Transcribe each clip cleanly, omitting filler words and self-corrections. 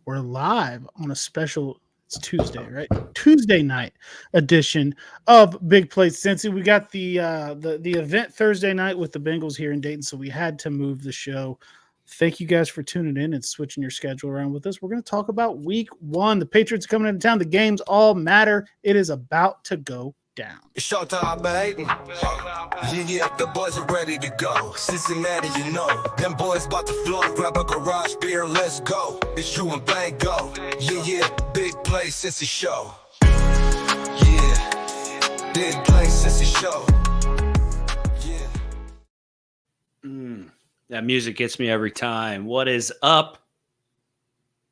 We're live on a special, it's Tuesday, right? Tuesday night edition of Big Plate Cincy. We got the event Thursday night with the Bengals here in Dayton, so we had to move the show. Thank you guys for tuning in and switching your schedule around with us. We're going to talk about week one. The Patriots are coming into town. The games all matter. It is about to go down. It's showtime, baby. Yeah, the boys are ready to go. Cincinnati, you know. Them boys about to flow. Grab a garage beer, let's go. It's Drew and Bang go. Yeah, big play since the show. Yeah, big play since the show. Yeah. That music gets me every time. What is up,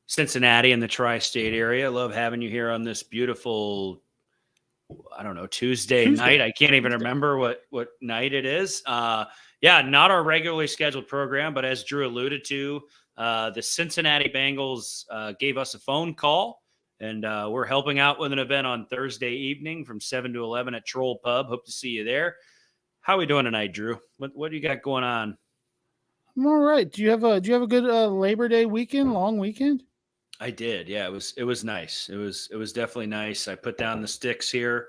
Cincinnati and the tri-state area? I love having you here on this beautiful, I don't know, Tuesday night. I can't even remember what night it is. Not our regularly scheduled program, but as Drew alluded to, the Cincinnati Bengals gave us a phone call, and we're helping out with an event on Thursday evening from 7 to 11 at Troll Pub. Hope to see you there. How are we doing tonight, Drew? What do you got going on? I'm all right. Do you have a good Labor Day weekend, long weekend? I did. Yeah, it was nice. It was definitely nice. I put down the sticks here,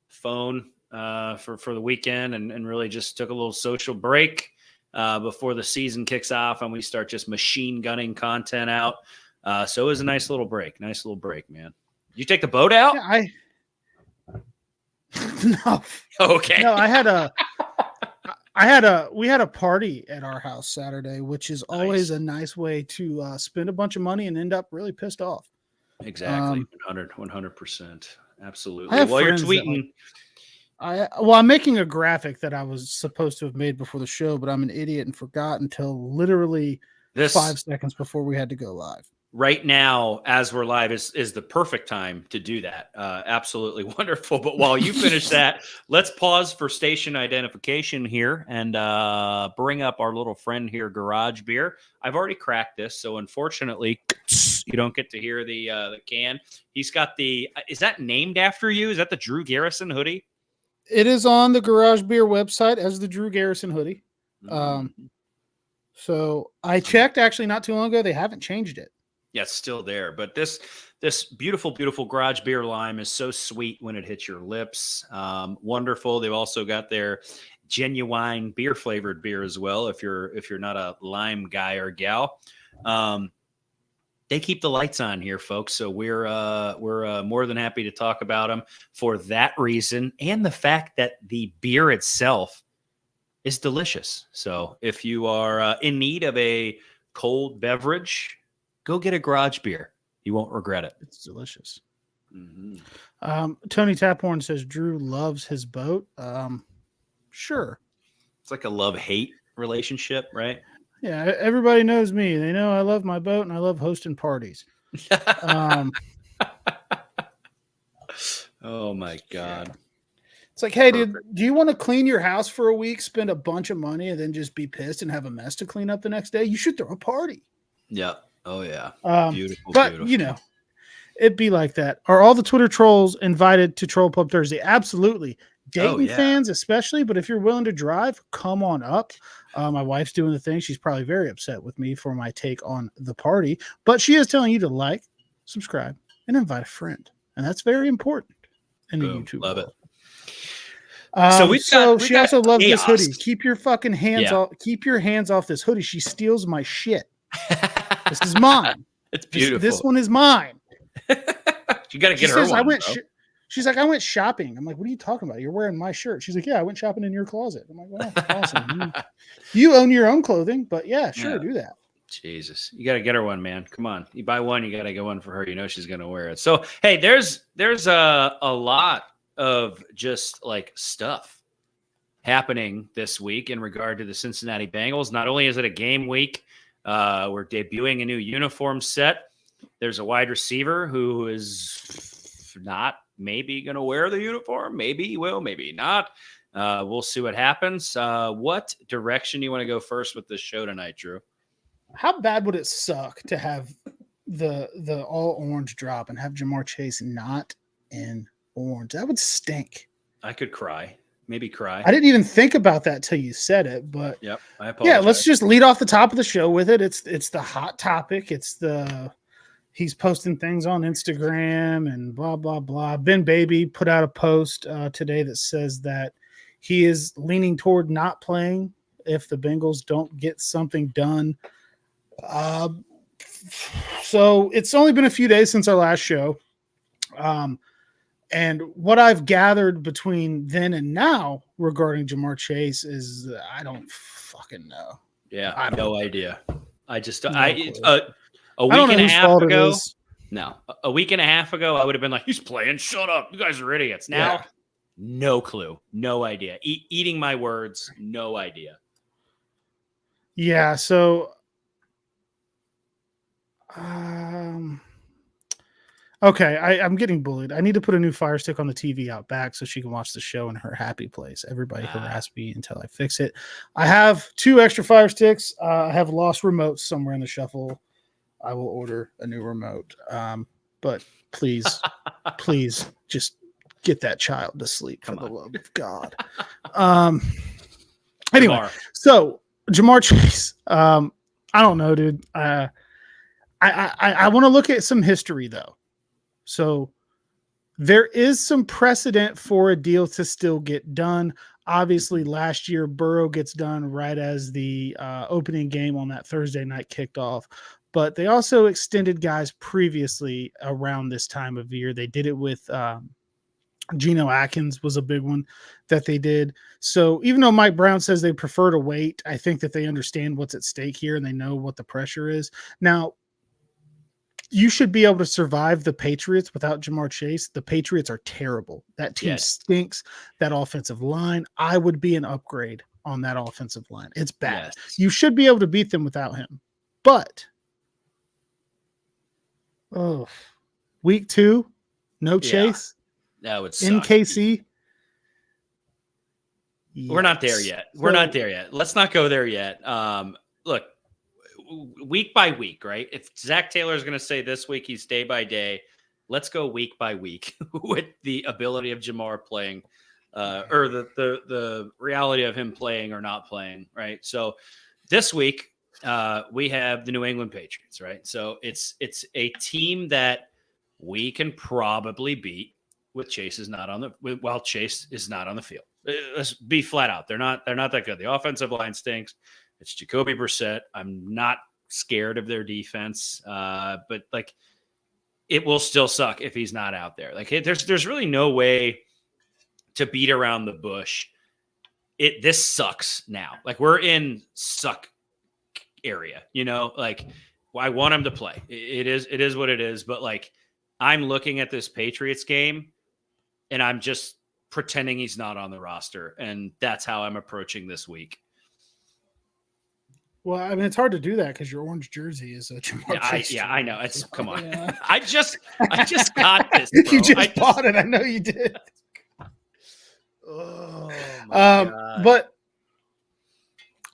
phone for the weekend, and really just took a little social break before the season kicks off and we start just machine gunning content out. So it was a nice little break, man. Did you take the boat out? Yeah, no. Okay. No, we had a party at our house Saturday, which is always a nice way to spend a bunch of money and end up really pissed off. Exactly. 100%. Absolutely. Well, you're tweeting. I'm making a graphic that I was supposed to have made before the show, but I'm an idiot and forgot until literally 5 seconds before we had to go live. Right now, as we're live, is the perfect time to do that. Absolutely wonderful. But while you finish that, let's pause for station identification here and bring up our little friend here, Garage Beer. I've already cracked this, so unfortunately, you don't get to hear the can. He's got is that named after you? Is that the Drew Garrison hoodie? It is on the Garage Beer website as the Drew Garrison hoodie. So I checked actually not too long ago. They haven't changed it. Yeah, it's still there. But this beautiful, beautiful Garage Beer lime is so sweet when it hits your lips. Wonderful. They've also got their genuine beer flavored beer as well. If you're not a lime guy or gal, they keep the lights on here, folks. So we're more than happy to talk about them for that reason and the fact that the beer itself is delicious. So if you are in need of a cold beverage, go get a Garage Beer. You won't regret it. It's delicious. Mm-hmm. Tony Taphorn says Drew loves his boat. Sure. It's like a love-hate relationship, right? Yeah, everybody knows me. They know I love my boat and I love hosting parties. Oh, my God. It's like, hey, dude, do you want to clean your house for a week, spend a bunch of money, and then just be pissed and have a mess to clean up the next day? You should throw a party. Yeah. Oh, yeah. Beautiful. But, it'd be like that. Are all the Twitter trolls invited to Troll Pub Thursday? Absolutely. Dayton fans especially, but if you're willing to drive, come on up. My wife's doing the thing. She's probably very upset with me for my take on the party, but she is telling you to like, subscribe, and invite a friend. And that's very important in the YouTube Love world. It. She also loves this hoodie. Keep your fucking hands off. Keep your hands off this hoodie. She steals my shit. This is mine. It's beautiful. This one is mine. You got to get her one. She's like, I went shopping. I'm like, what are you talking about? You're wearing my shirt. She's like, yeah, I went shopping in your closet. I'm like, well, awesome. You own your own clothing, but yeah, sure, do that. Jesus, you got to get her one, man. Come on, you buy one, you got to get one for her. You know she's gonna wear it. So hey, there's a lot of just like stuff happening this week in regard to the Cincinnati Bengals. Not only is it a game week, we're debuting a new uniform set. There's a wide receiver who is not maybe going to wear the uniform. Maybe he will, maybe not. We'll see what happens. What direction do you want to go first with this show tonight, Drew? How bad would it suck to have the all orange drop and have Jamar Chase not in orange? That would stink. I could cry. Maybe cry. I didn't even think about that till you said it, but yep, I apologize. Yeah, let's just lead off the top of the show with it. It's the hot topic. It's the he's posting things on Instagram and blah blah blah. Ben Baby put out a post today that says that he is leaning toward not playing if the Bengals don't get something done. So it's only been a few days since our last show. And what I've gathered between then and now regarding Jamar Chase is I don't fucking know. Yeah, no idea. I just No a clue. week I don't and know a whose half fault it ago. is. No, a week and a half ago, I would have been like, "He's playing. Shut up! You guys are idiots." Now, Yeah. no clue, no idea. Eating my words, no idea. Yeah, so okay, I'm getting bullied. I need to put a new Fire Stick on the TV out back so she can watch the show in her happy place. Everybody harass me until I fix it. I have 2 extra Fire Sticks. I have lost remotes somewhere in the shuffle. I will order a new remote. But please, please just get that child to sleep for the love of God. Anyway, Jamar. so Jamar Chase. I don't know, dude. I want to look at some history though. So there is some precedent for a deal to still get done. Obviously, last year Burrow gets done right as the opening game on that Thursday night kicked off. But they also extended guys previously around this time of year. They did it with Geno Atkins was a big one that they did. So even though Mike Brown says they prefer to wait, I think that they understand what's at stake here and they know what the pressure is. Now, you should be able to survive the Patriots without Jamar Chase. The Patriots are terrible. That team stinks. That offensive line, I would be an upgrade on that offensive line. It's bad. Yes. You should be able to beat them without him. But week 2, no Chase. That would in suck. KC. We're not there yet. We're not there yet. Let's not go there yet. Look, week by week, right? If Zach Taylor is going to say this week he's day by day, let's go week by week with the ability of Jamar playing, or the reality of him playing or not playing, right? So this week we have the New England Patriots, right? So it's a team that we can probably beat with Chase is not on the while Chase is not on the field. Let's be flat out. They're not that good. The offensive line stinks. It's Jacoby Brissett. I'm not scared of their defense, but like it will still suck if he's not out there. Like there's really no way to beat around the bush. This sucks now. Like we're in suck area, you know. Like I want him to play. It is what it is. But like I'm looking at this Patriots game, and I'm just pretending he's not on the roster, and that's how I'm approaching this week. Well, I mean, it's hard to do that because your orange jersey is a Jamar Chase. I know. It's come on. Yeah. I just got this. Bro. You just bought it. I know you did. Oh my God. But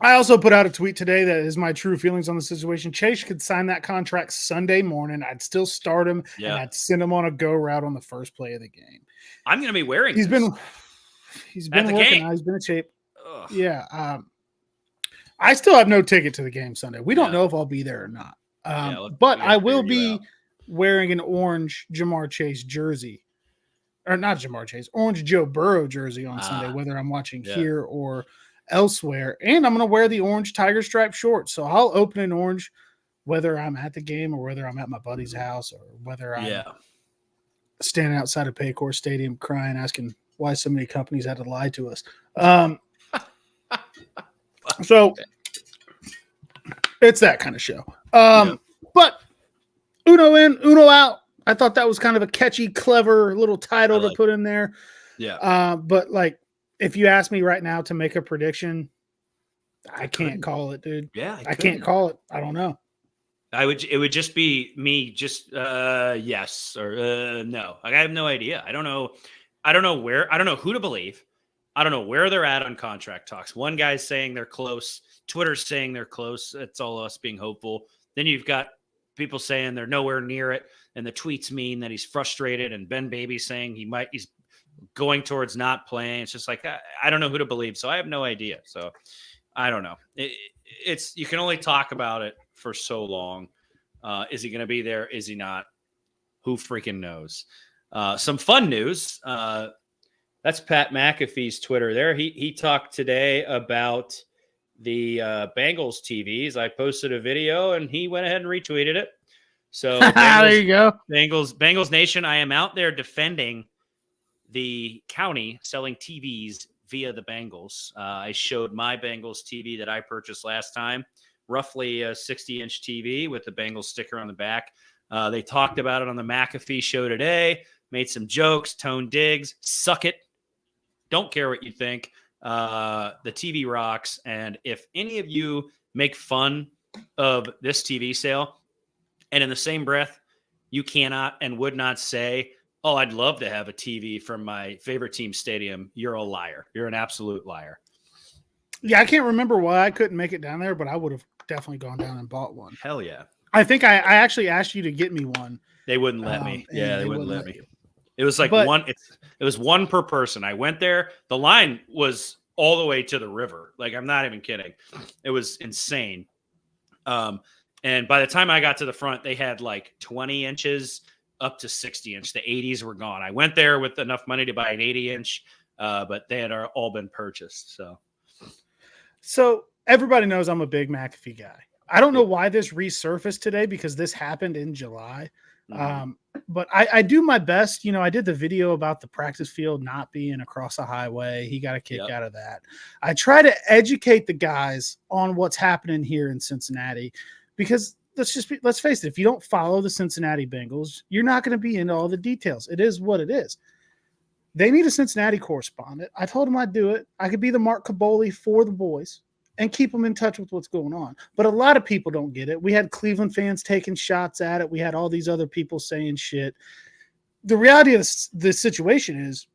I also put out a tweet today that is my true feelings on the situation. Chase could sign that contract Sunday morning. I'd still start him and I'd send him on a go route on the first play of the game. I'm going to be wearing. He's been working. Game. He's been in shape. Ugh. Yeah. I still have no ticket to the game Sunday. We don't know if I'll be there or not. But I will be wearing an orange Jamar Chase jersey. Or not Jamar Chase, orange Joe Burrow jersey on Sunday, whether I'm watching here or elsewhere. And I'm going to wear the orange tiger stripe shorts. So I'll open an orange whether I'm at the game or whether I'm at my buddy's house or whether I'm standing outside of Paycor Stadium crying, asking why so many companies had to lie to us. So it's that kind of show. But Uno in, Uno out. I thought that was kind of a catchy, clever little title to put in there. Yeah. But like, if you ask me right now to make a prediction, I can't call it, dude. Yeah. I can't call it. I don't know. It would just be me just yes or no. I have no idea. I don't know who to believe. I don't know where they're at on contract talks. One guy's saying they're close. Twitter's saying they're close. It's all us being hopeful. Then you've got people saying they're nowhere near it. And the tweets mean that he's frustrated. And Ben Baby saying he's going towards not playing. It's just like, I don't know who to believe. So I have no idea. So I don't know. It's, you can only talk about it for so long. Is he going to be there? Is he not? Who freaking knows? Some fun news. That's Pat McAfee's Twitter there. He talked today about the Bengals TVs. I posted a video and he went ahead and retweeted it. So There you go. Bengals Nation, I am out there defending the county selling TVs via the Bengals. I showed my Bengals TV that I purchased last time, roughly a 60-inch TV with the Bengals sticker on the back. They talked about it on the McAfee show today, made some jokes, tone digs, suck it. Don't care what you think. The TV rocks. And if any of you make fun of this TV sale and in the same breath, you cannot and would not say, oh, I'd love to have a TV from my favorite team stadium, you're a liar. You're an absolute liar. Yeah, I can't remember why I couldn't make it down there, but I would have definitely gone down and bought one. Hell yeah. I think I actually asked you to get me one. They wouldn't let me. Yeah, they wouldn't let me. you. It was like it was one per person. I went there. The line was all the way to the river. Like, I'm not even kidding. It was insane. And by the time I got to the front, they had like 20 inches up to 60 inch. The 80s were gone. I went there with enough money to buy an 80 inch, but they had all been purchased. So everybody knows I'm a big McAfee guy. I don't know why this resurfaced today because this happened in July. But I do my best. I did the video about the practice field not being across a highway. He got a kick out of that. I try to educate the guys on what's happening here in Cincinnati because let's face it, if you don't follow the Cincinnati Bengals, you're not going to be into all the details. It is what it is. They need a Cincinnati correspondent. I told him I'd do it. I could be the Mark Caboli for the boys and keep them in touch with what's going on. But a lot of people don't get it. We had Cleveland fans taking shots at it. We had all these other people saying shit. The reality of this situation is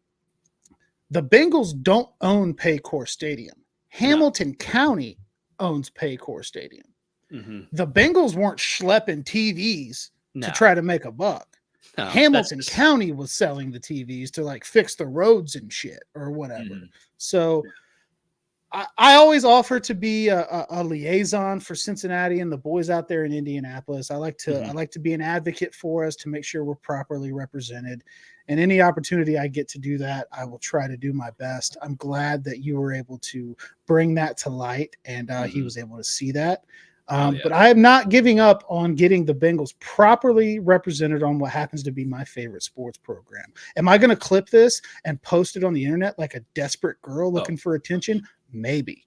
the Bengals don't own Paycor Stadium. Hamilton County owns Paycor Stadium. The Bengals weren't schlepping TVs to try to make a buck. Hamilton County was selling the TVs to like fix the roads and shit or whatever. So I always offer to be a liaison for Cincinnati and the boys out there in Indianapolis. I like to be an advocate for us to make sure we're properly represented. And any opportunity I get to do that, I will try to do my best. I'm glad that you were able to bring that to light and he was able to see that. But I am not giving up on getting the Bengals properly represented on what happens to be my favorite sports program. Am I going to clip this and post it on the internet like a desperate girl looking for attention? Maybe.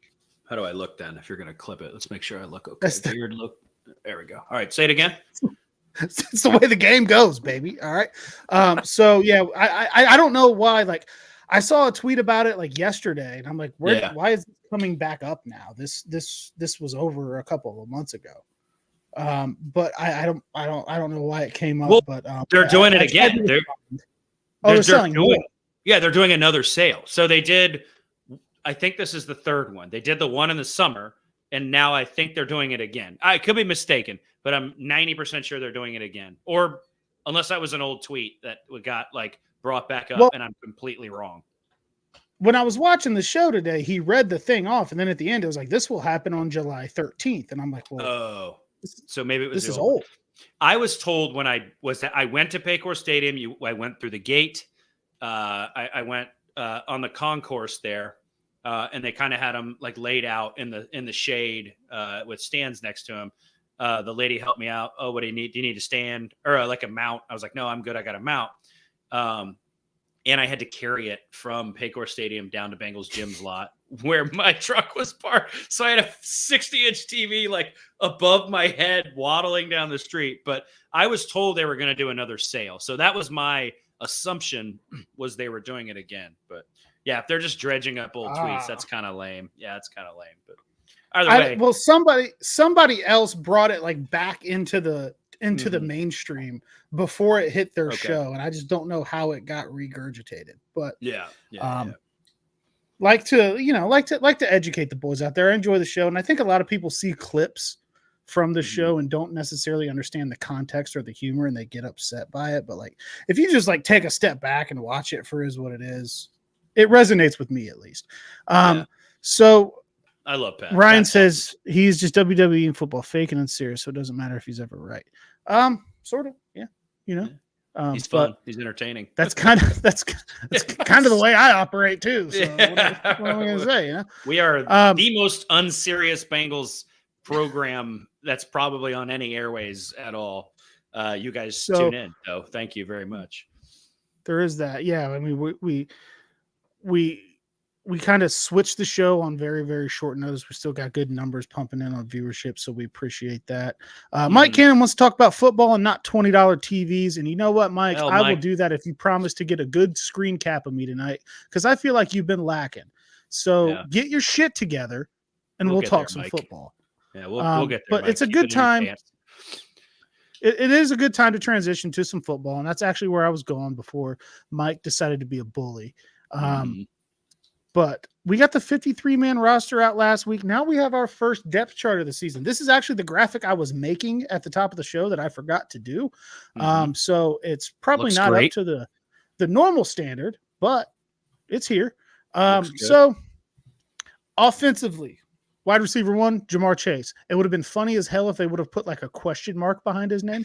How do I look then? If you're going to clip it, let's make sure I look okay. Look. There we go. All right. Say it again. It's the way the game goes, baby. All right. So yeah, I don't know why. Like, I saw a tweet about it like yesterday, and I'm like, why is it coming back up now? This was over a couple of months ago. But I don't know why it came up. Well, but they're doing it again. They're selling more. Yeah, they're doing another sale. So they did. I think this is the third one. They did the one in the summer, and now I think they're doing it again. I could be mistaken, but I'm 90% sure they're doing it again. Or unless that was an old tweet that got like brought back up, and I'm completely wrong. When I was watching the show today, he read the thing off, and then at the end, it was like, "This will happen on July 13th," and I'm like, "Well, so maybe it was this is old." I was told when I went to Paycor Stadium. I went through the gate. I went on the concourse there. And they kind of had them like laid out in the shade with stands next to him. The lady helped me out. Oh, what do you need? Do you need a stand or like a mount? I was like, no, I'm good. I got a mount. And I had to carry it from Paycor Stadium down to Bengals Gym's lot where my truck was parked. So I had a 60-inch TV like above my head waddling down the street. But I was told they were going to do another sale. So that was my assumption, was they were doing it again. But yeah, if they're just dredging up old tweets, that's kind of lame. Yeah, it's kind of lame. But either way, well, somebody else brought it like back into the mainstream before it hit their show, and I just don't know how it got regurgitated. But like to educate the boys out there. I enjoy the show, and I think a lot of people see clips from the show and don't necessarily understand the context or the humor, and they get upset by it. But like, if you just like take a step back and watch it for what it is. It resonates with me at least. So I love Pat. Ryan Pat's says he's just WWE and football faking and serious, so it doesn't matter if he's ever right. Sort of, yeah, you know. awesome. He's fun. He's entertaining. That's kind of kind of the way I operate too. So what am I gonna say? You know? We are the most unserious Bengals program that's probably on any airways at all. You guys tune in, so thank you very much. There is that, yeah. I mean, we kind of switched the show on very, very short notice. We still got good numbers pumping in on viewership, so we appreciate that. Mike Cannon wants to talk about football and not $20 TVs. And you know what, Mike? I will do that if you promise to get a good screen cap of me tonight, because I feel like you've been lacking. So get your shit together, and we'll talk some football. Yeah, we'll get there. But Mike. It's a good time. It is a good time to transition to some football, and that's actually where I was going before Mike decided to be a bully. But we got the 53-man roster out last week. Now we have our first depth chart of the season. This is actually the graphic I was making at the top of the show that I forgot to do. So it's probably not up to the normal standard, but it's here. So offensively, wide receiver 1, Jamar Chase. It would have been funny as hell if they would have put like a question mark behind his name,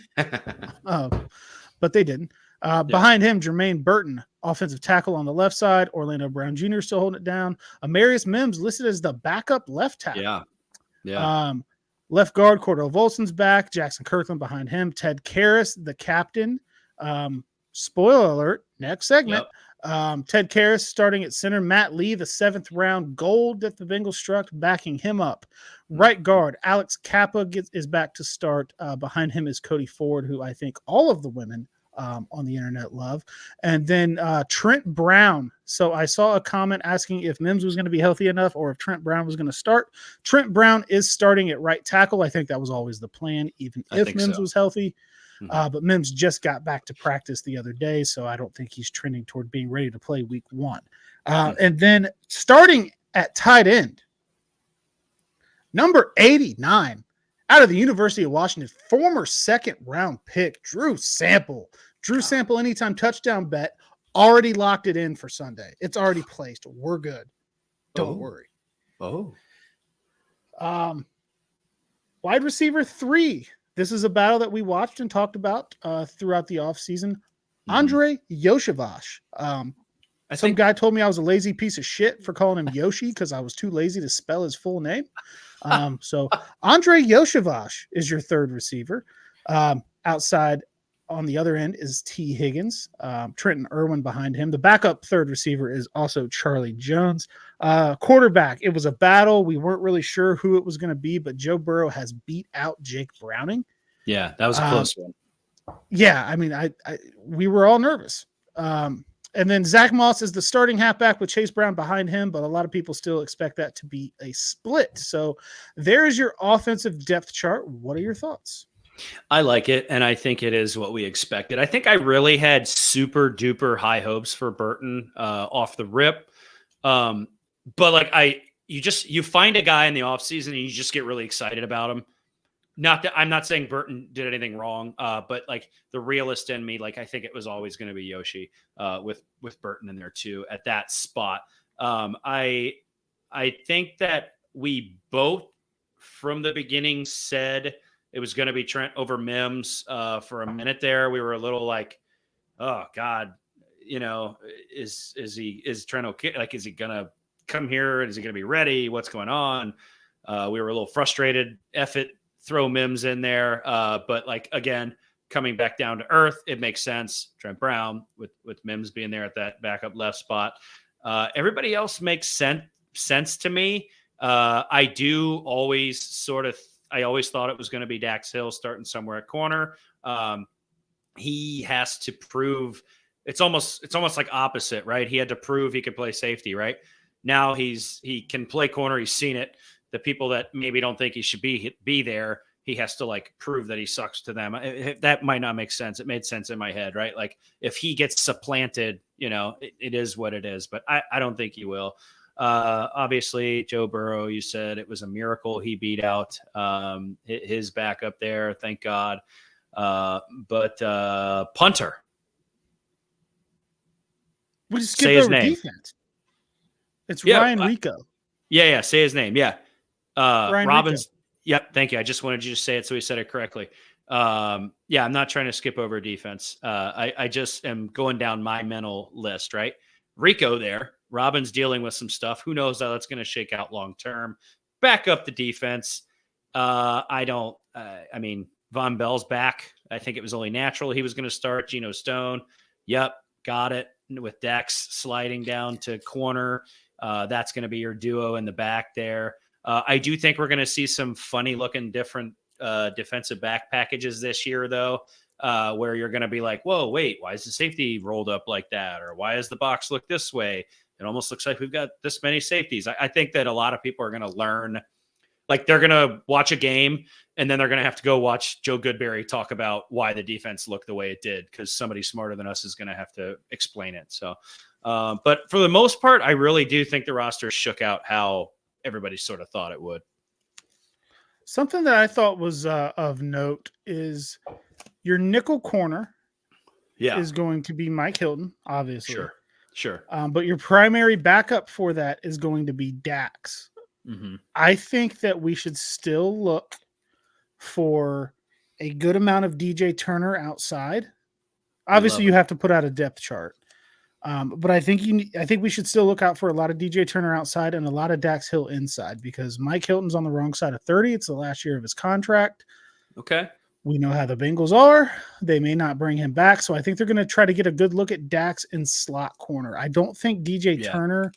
but they didn't. Behind him, Jermaine Burton, offensive tackle on the left side. Orlando Brown Jr. still holding it down. Amarius Mims listed as the backup left tackle. Left guard, Cordell Volson's back. Jackson Kirkland behind him. Ted Karras, the captain. Spoiler alert, next segment. Ted Karras starting at center. Matt Lee, the 7th round gold that the Bengals struck, backing him up. Right guard, Alex Kappa is back to start. Behind him is Cody Ford, who I think all of the women on the internet love. And then Trent Brown. So I saw a comment asking if Mims was going to be healthy enough or if Trent Brown was going to start. Trent Brown is starting at right tackle. I think that was always the plan, even if Mims was healthy. But Mims just got back to practice the other day, so I don't think he's trending toward being ready to play week 1. And then starting at tight end, number 89, out of the University of Washington, former 2nd-round pick, Drew Sample. Drew Sample anytime touchdown bet, already locked it in for Sunday. It's already placed. We're good. Don't worry. Wide receiver 3. This is a battle that we watched and talked about throughout the offseason. Andre Yoshavash. Some guy told me I was a lazy piece of shit for calling him Yoshi because I was too lazy to spell his full name. So Andre Yoshavash is your 3rd receiver. Outside on the other end is T. Higgins. Trenton Irwin behind him. The backup 3rd receiver is also Charlie Jones. Quarterback, it was a battle. We weren't really sure who it was going to be, but Joe Burrow has beat out Jake Browning. Yeah, that was a close one. Yeah, I mean, we were all nervous. And then Zach Moss is the starting halfback with Chase Brown behind him, but a lot of people still expect that to be a split. So there is your offensive depth chart. What are your thoughts? I like it, and I think it is what we expected. I think I really had super duper high hopes for Burton off the rip. But like you find a guy in the offseason and you just get really excited about him. Not that I'm not saying Burton did anything wrong, but like the realist in me, like I think it was always going to be Yoshi with Burton in there too at that spot. I think that we both from the beginning said it was going to be Trent over Mims for a minute there. We were a little like, oh God, is Trent okay? Like, is he going to come here? Is he going to be ready? What's going on? We were a little frustrated. Throw Mims in there. But like, again, coming back down to earth, it makes sense. Trent Brown with Mims being there at that backup left spot. Everybody else makes sense to me. I always thought it was going to be Dax Hill starting somewhere at corner. He has to prove it's almost like opposite, right? He had to prove he could play safety, right? Now he can play corner. He's seen it. The people that maybe don't think he should be there, he has to like prove that he sucks to them. That might not make sense. It made sense in my head, right? Like if he gets supplanted, it is what it is, but I don't think he will. Obviously Joe Burrow, you said it was a miracle he beat out his backup there. Thank God. But punter. We just skipped over defense. It's Ryan Rico. Yeah. Say his name. Yeah. Ryan Rico. Robbins. Yep. Thank you. I just wanted you to say it so he said it correctly. Yeah, I'm not trying to skip over defense. I just am going down my mental list, right? Rico there. Robbins dealing with some stuff. Who knows how that's going to shake out long term. Back up the defense. I mean, Von Bell's back. I think it was only natural he was going to start. Geno Stone. Yep. Got it. With Dex sliding down to corner. That's going to be your duo in the back there. I do think we're going to see some funny looking different defensive back packages this year, though, where you're going to be like, whoa, wait, why is the safety rolled up like that? Or why does the box look this way? It almost looks like we've got this many safeties. I think that a lot of people are going to learn, like they're going to watch a game and then they're going to have to go watch Joe Goodberry talk about why the defense looked the way it did, because somebody smarter than us is going to have to explain it. So, but for the most part, I really do think the roster shook out how everybody sort of thought it would. Something that I thought was of note is your nickel corner is going to be Mike Hilton, obviously. Sure. But your primary backup for that is going to be Dax. Mm-hmm. I think that we should still look for a good amount of DJ Turner outside. Obviously, you have to put out a depth chart. But I think we should still look out for a lot of DJ Turner outside and a lot of Dax Hill inside, because Mike Hilton's on the wrong side of 30. It's the last year of his contract. Okay. We know how the Bengals are. They may not bring him back. So I think they're going to try to get a good look at Dax in slot corner. I don't think DJ Turner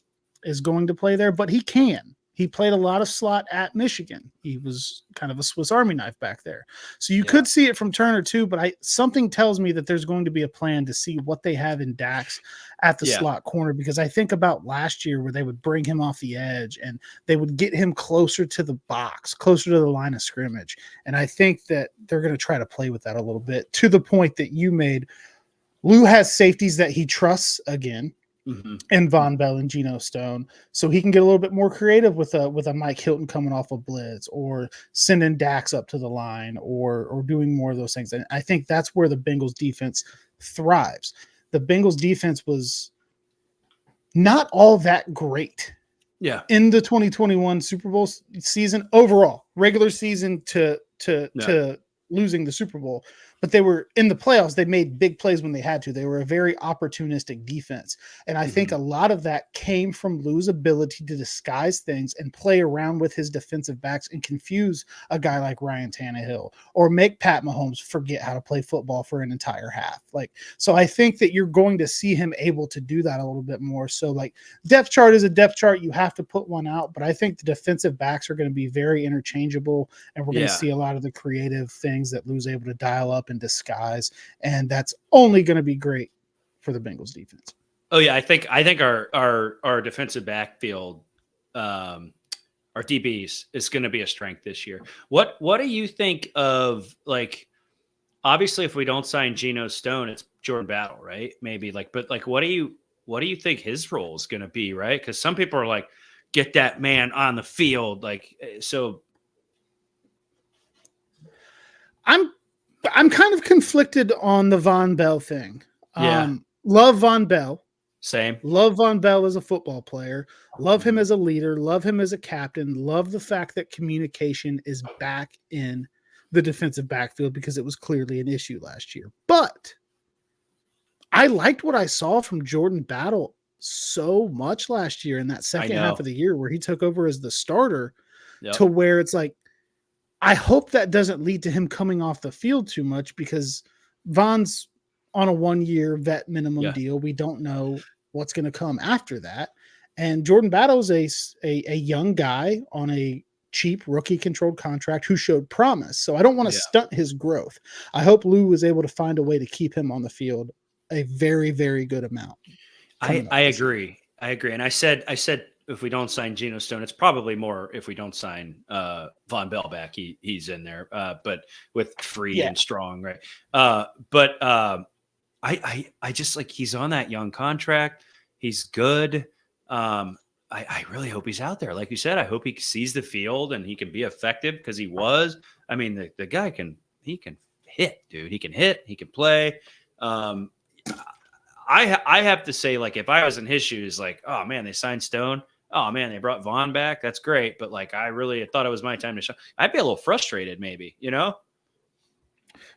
is going to play there, but he can. He played a lot of slot at Michigan. He was kind of a Swiss Army knife back there. So you could see it from Turner too, but something tells me that there's going to be a plan to see what they have in Dax at the slot corner, because I think about last year where they would bring him off the edge and they would get him closer to the box, closer to the line of scrimmage. And I think that they're going to try to play with that a little bit, to the point that you made. Lou has safeties that he trusts again. Mm-hmm. And Von Bell and Geno Stone, so he can get a little bit more creative with a Mike Hilton coming off a blitz, or sending Dax up to the line, or doing more of those things. And I think that's where the Bengals defense thrives. The Bengals defense was not all that great in the 2021 Super Bowl season overall, regular season to losing the Super Bowl. But they were in the playoffs. They made big plays when they had to. They were a very opportunistic defense. And I think a lot of that came from Lou's ability to disguise things and play around with his defensive backs and confuse a guy like Ryan Tannehill, or make Pat Mahomes forget how to play football for an entire half. So I think that you're going to see him able to do that a little bit more. So depth chart is a depth chart. You have to put one out, but I think the defensive backs are going to be very interchangeable, and we're going to see a lot of the creative things that Lou's able to dial up and disguise, and that's only going to be great for the Bengals defense. Oh yeah, I think our defensive backfield, our DBs, is going to be a strength this year. What do you think of, obviously if we don't sign Geno Stone, it's Jordan Battle, right? Maybe but what do you think his role is going to be, right? Because some people are like, get that man on the field, so. I'm kind of conflicted on the Von Bell thing. Love Von Bell. Same. Love Von Bell as a football player. Love him as a leader. Love him as a captain. Love the fact that communication is back in the defensive backfield, because it was clearly an issue last year. But I liked what I saw from Jordan Battle so much last year in that second half of the year, where he took over as the starter, to where it's like, I hope that doesn't lead to him coming off the field too much, because Von's on a 1-year vet minimum deal. We don't know what's going to come after that. And Jordan Battle's a young guy on a cheap rookie controlled contract who showed promise. So I don't want to stunt his growth. I hope Lou was able to find a way to keep him on the field a very, very good amount. I agree. And I said, if we don't sign Geno Stone, it's probably more if we don't sign Von Bell back. He's in there, but with Free and Strong, right? But I just he's on that young contract. He's good. I really hope he's out there. Like you said, I hope he sees the field and he can be effective, because he was. I mean, the guy can hit, dude. He can hit. He can play. I have to say, if I was in his shoes, oh man, they signed Stone, oh man, they brought Vaughn back. That's great. But like, I really thought it was my time to show. I'd be a little frustrated maybe, you know?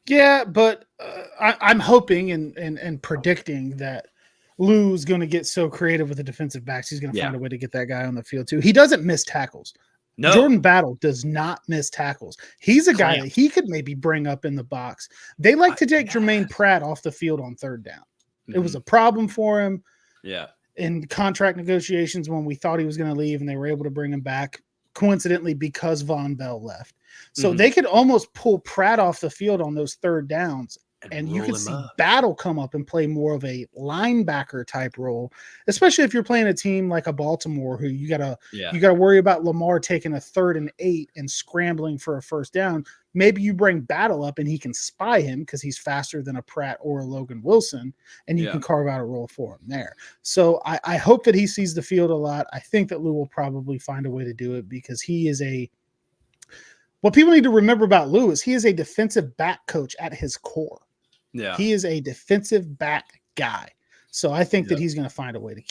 Yeah, but I'm hoping and predicting that Lou's going to get so creative with the defensive backs. He's going to Yeah. find a way to get that guy on the field too. He doesn't miss tackles. No. Jordan Battle does not miss tackles. He's a guy Clamp. that he could maybe bring up in the box. They like to take Jermaine Pratt off the field on third down. It was a problem for him. Yeah. In contract negotiations when we thought he was going to leave, and they were able to bring him back coincidentally because Von Bell left. So they could almost pull Pratt off the field on those third downs, and you could see Battle come up and play more of a linebacker type role, especially if you're playing a team like a Baltimore who you gotta worry about Lamar taking a 3rd and 8 and scrambling for a first down. Maybe you bring Battle up and he can spy him because he's faster than a Pratt or a Logan Wilson, and you can carve out a role for him there. So I hope that he sees the field a lot. I think that Lou will probably find a way to do it because he is what people need to remember about Lou is he is a defensive back coach at his core. Yeah. He is a defensive back guy. So I think that he's going to find a way to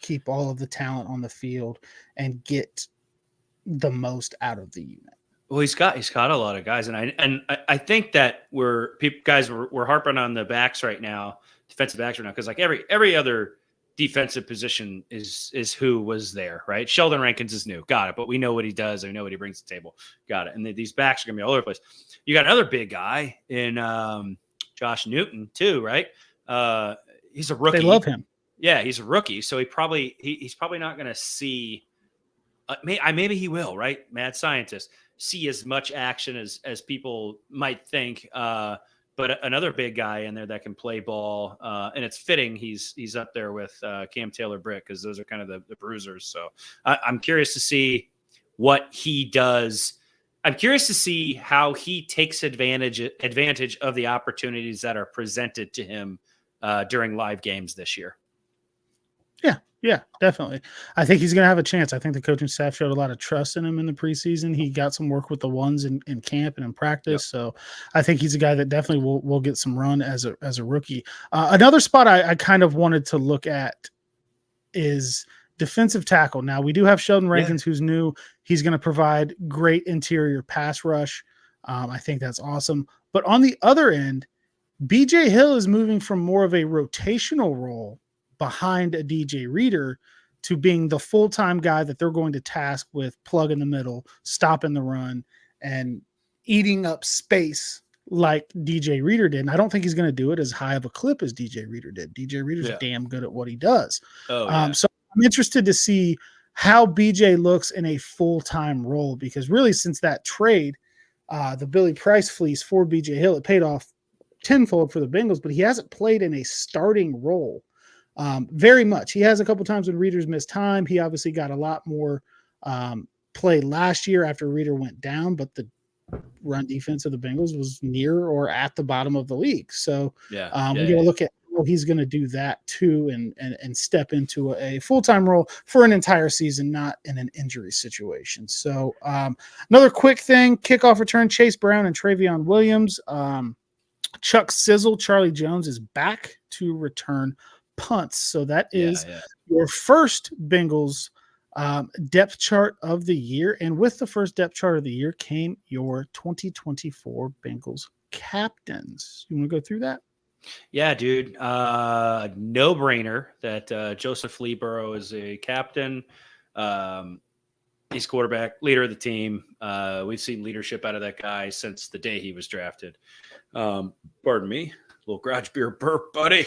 keep all of the talent on the field and get the most out of the unit. Well, he's got a lot of guys, and I think that we're harping on the backs right now, defensive backs right now, because like every other defensive position is who was there, right? Sheldon Rankins is new, got it, but we know what he does, we know what he brings to the table, got it. And these backs are gonna be all over the place. You got another big guy in Josh Newton too, right? He's a rookie. They love him. Yeah, he's a rookie, so he's probably not gonna see. Maybe he will, right? Mad scientist. See as much action as people might think. But another big guy in there that can play ball, and it's fitting he's up there with Cam Taylor-Britt because those are kind of the bruisers. So I'm curious to see what he does. I'm curious to see how he takes advantage of the opportunities that are presented to him during live games this year. Yeah, definitely. I think he's going to have a chance. I think the coaching staff showed a lot of trust in him in the preseason. He got some work with the ones in camp and in practice. Yep. So I think he's a guy that definitely will get some run as a rookie. Another spot I kind of wanted to look at is defensive tackle. Now we do have Sheldon Rankins, who's new. He's going to provide great interior pass rush. I think that's awesome. But on the other end, BJ Hill is moving from more of a rotational role behind a DJ Reader to being the full-time guy that they're going to task with plug in the middle, stop in the run, and eating up space like DJ Reader did. And I don't think he's going to do it as high of a clip as DJ Reader did. DJ Reader's damn good at what he does. So I'm interested to see how BJ looks in a full-time role, because really since that trade, the Billy Price fleece for BJ Hill, it paid off tenfold for the Bengals, but he hasn't played in a starting role very much. He has a couple times when Reader's missed time. He obviously got a lot more play last year after Reader went down, but the run defense of the Bengals was near or at the bottom of the league. So we got to look at how he's going to do that too, and step into a full-time role for an entire season, not in an injury situation. So another quick thing, kickoff return, Chase Brown and Travion Williams. Chuck Sizzle, Charlie Jones is back to return punts. So that is your first Bengals depth chart of the year. And with the first depth chart of the year came your 2024 Bengals captains. You want to go through that? Yeah, dude. No brainer that Joseph Leeborough is a captain. He's quarterback, leader of the team. We've seen leadership out of that guy since the day he was drafted. Pardon me, little garage beer burp, buddy.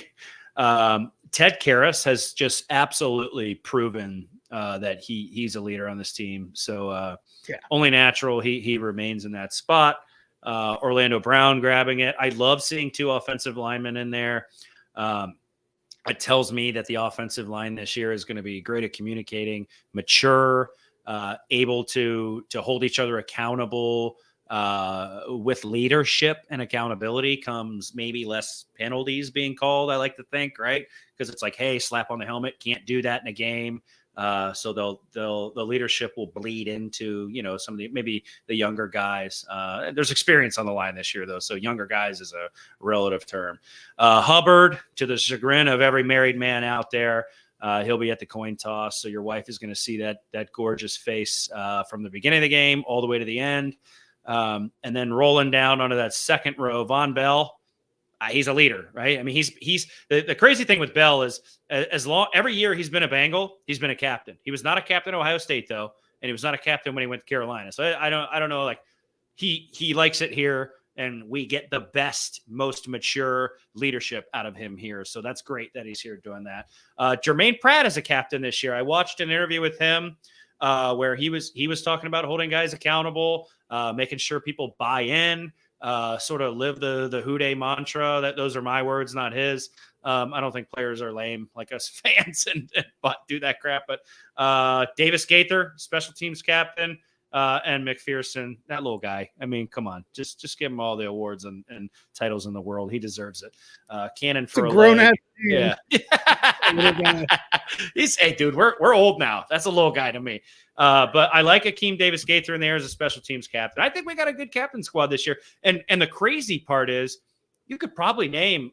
Ted Karras has just absolutely proven that he's a leader on this team. So only natural he remains in that spot. Orlando Brown grabbing it. I love seeing two offensive linemen in there. It tells me that the offensive line this year is going to be great at communicating, mature, able to hold each other accountable. With leadership and accountability comes maybe less penalties being called, I like to think, right? Because it's like, hey, slap on the helmet, can't do that in a game. So the leadership will bleed into, some of maybe the younger guys. There's experience on the line this year though. So younger guys is a relative term. Hubbard, to the chagrin of every married man out there, He'll be at the coin toss, so your wife is going to see that gorgeous face from the beginning of the game all the way to the end. And then rolling down onto that second row, Von Bell. He's a leader, right? I mean, he's the crazy thing with Bell is every year he's been a Bengal, he's been a captain. He was not a captain at Ohio State though, and he was not a captain when he went to Carolina. So I don't know, like he likes it here, and we get the best, most mature leadership out of him here. So that's great that he's here doing that. Jermaine Pratt is a captain this year. I watched an interview with him where he was talking about holding guys accountable, making sure people buy in. Sort of live the Who Dey mantra. That those are my words, not his. I don't think players are lame like us fans and do that crap. But Davis Gaither, special teams captain, and McPherson, that little guy. I mean, come on, just give him all the awards and titles in the world. He deserves it. Cannon for a grown ass. Yeah. Hey, dude, we're old now. That's a little guy to me. But I like Akeem Davis Gaither in there as a special teams captain. I think we got a good captain squad this year. And the crazy part is you could probably name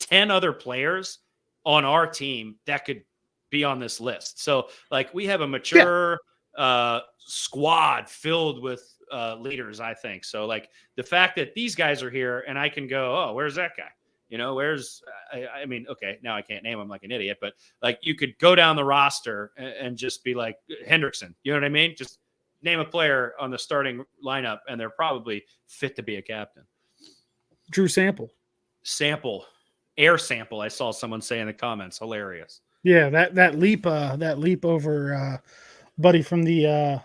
10 other players on our team that could be on this list. So like we have a mature squad filled with leaders, I think. So like the fact that these guys are here and I can go, oh, where's that guy? You know, I mean, okay, now I can't name him like an idiot, but like you could go down the roster and just be like Hendrickson. You know what I mean? Just name a player on the starting lineup and they're probably fit to be a captain. Drew Sample. Air sample. I saw someone say in the comments. Hilarious. Yeah, that leap over buddy from the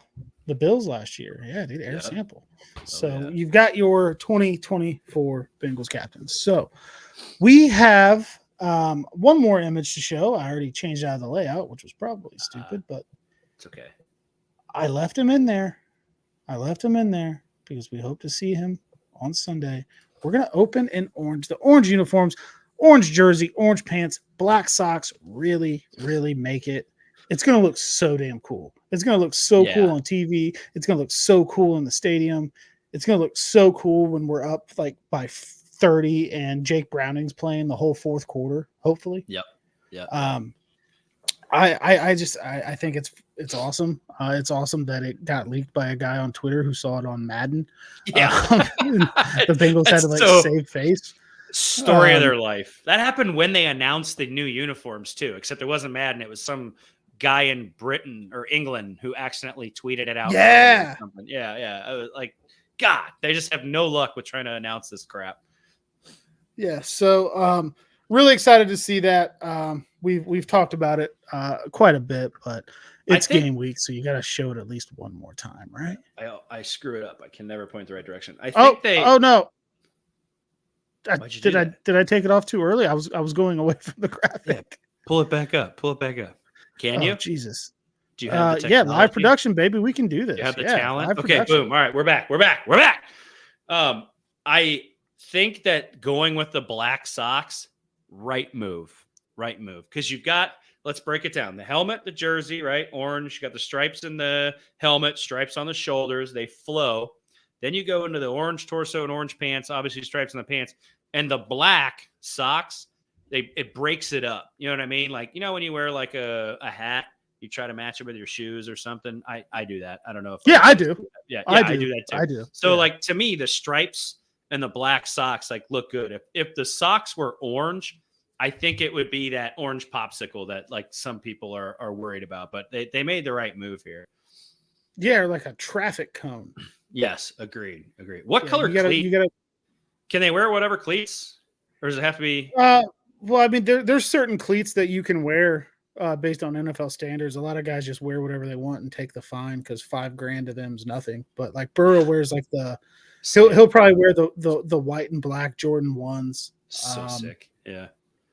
Bills last year. Yeah, dude, air sample. So you've got your 2024 Bengals captains. So we have one more image to show. I already changed out of the layout, which was probably stupid, but it's okay. I left him in there. Because we hope to see him on Sunday. We're going to open in orange. The orange uniforms, orange jersey, orange pants, black socks really, really make it. It's going to look so damn cool. It's going to look so cool on TV. It's going to look so cool in the stadium. It's going to look so cool when we're up like by 30 and Jake Browning's playing the whole fourth quarter, hopefully. Yep. I think it's awesome. It's awesome that it got leaked by a guy on Twitter who saw it on Madden. Yeah. The Bengals had to save face. Story of their life. That happened when they announced the new uniforms too, except it wasn't Madden. It was some guy in Britain or England who accidentally tweeted it out. Yeah. Yeah. I was like, God, they just have no luck with trying to announce this crap. Yeah. So, really excited to see that. We've talked about it quite a bit, but it's game week, so you got to show it at least one more time, right? I screw it up. I can never point the right direction. Oh no. Did I take it off too early? I was going away from the graphic. Yeah. Pull it back up. Can you? Jesus. Do you have the technology? Live production, baby. We can do this. You have the talent. Okay, production. boom. All right, we're back. I think that going with the black socks, right move. Because you've got, let's break it down. The helmet, the jersey, right? Orange. You got the stripes in the helmet, stripes on the shoulders. They flow. Then you go into the orange torso and orange pants, obviously stripes on the pants, and the black socks. It breaks it up. You know what I mean? Like, you know, when you wear like a hat, you try to match it with your shoes or something. I do that. I don't know if I do. Yeah, I do that too. I do. So like to me, the stripes and the black socks like look good. If the socks were orange, I think it would be that orange popsicle that like some people are worried about. But they made the right move here. Yeah, or like a traffic cone. Yes, agreed. What color cleat? Can they wear whatever cleats, or does it have to be? Well, I mean, there's certain cleats that you can wear based on NFL standards. A lot of guys just wear whatever they want and take the fine because $5,000 to them is nothing. But like Burrow wears like he'll probably wear the white and black Jordan 1s. So sick, yeah.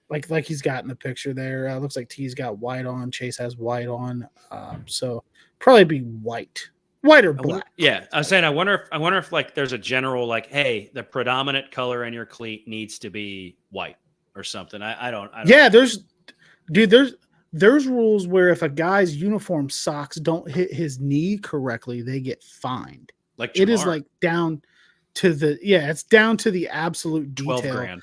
Like he's got in the picture there. Looks like T's got white on. Chase has white on. So probably be white or black. I was saying, I wonder if like there's a general like, hey, the predominant color in your cleat needs to be white or something. I don't. Yeah, there's rules where if a guy's uniform socks don't hit his knee correctly, they get fined. Like Jamar. It is like down to it's down to the absolute detail. $12,000.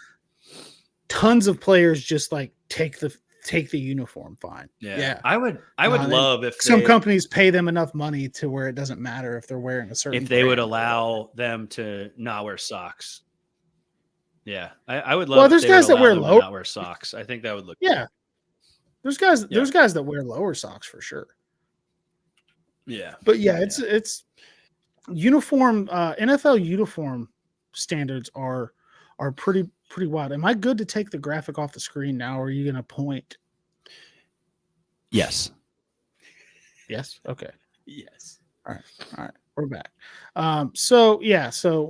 Tons of players just like take the take the uniform fine. Yeah. I would And love if some companies pay them enough money to where it doesn't matter if they're wearing a certain if they would brand or whatever. allow them to not wear socks. Yeah. I would Well, love if there's they would guys that allow wear them to low. not wear socks. I think that would look Yeah. cool. There's guys Yeah. that wear lower socks for sure. Yeah. But yeah, it's uniform NFL uniform standards are pretty wild. Am I good to take the graphic off the screen now, or are you gonna point? Yes. Yes. Okay. Yes. All right. We're back. So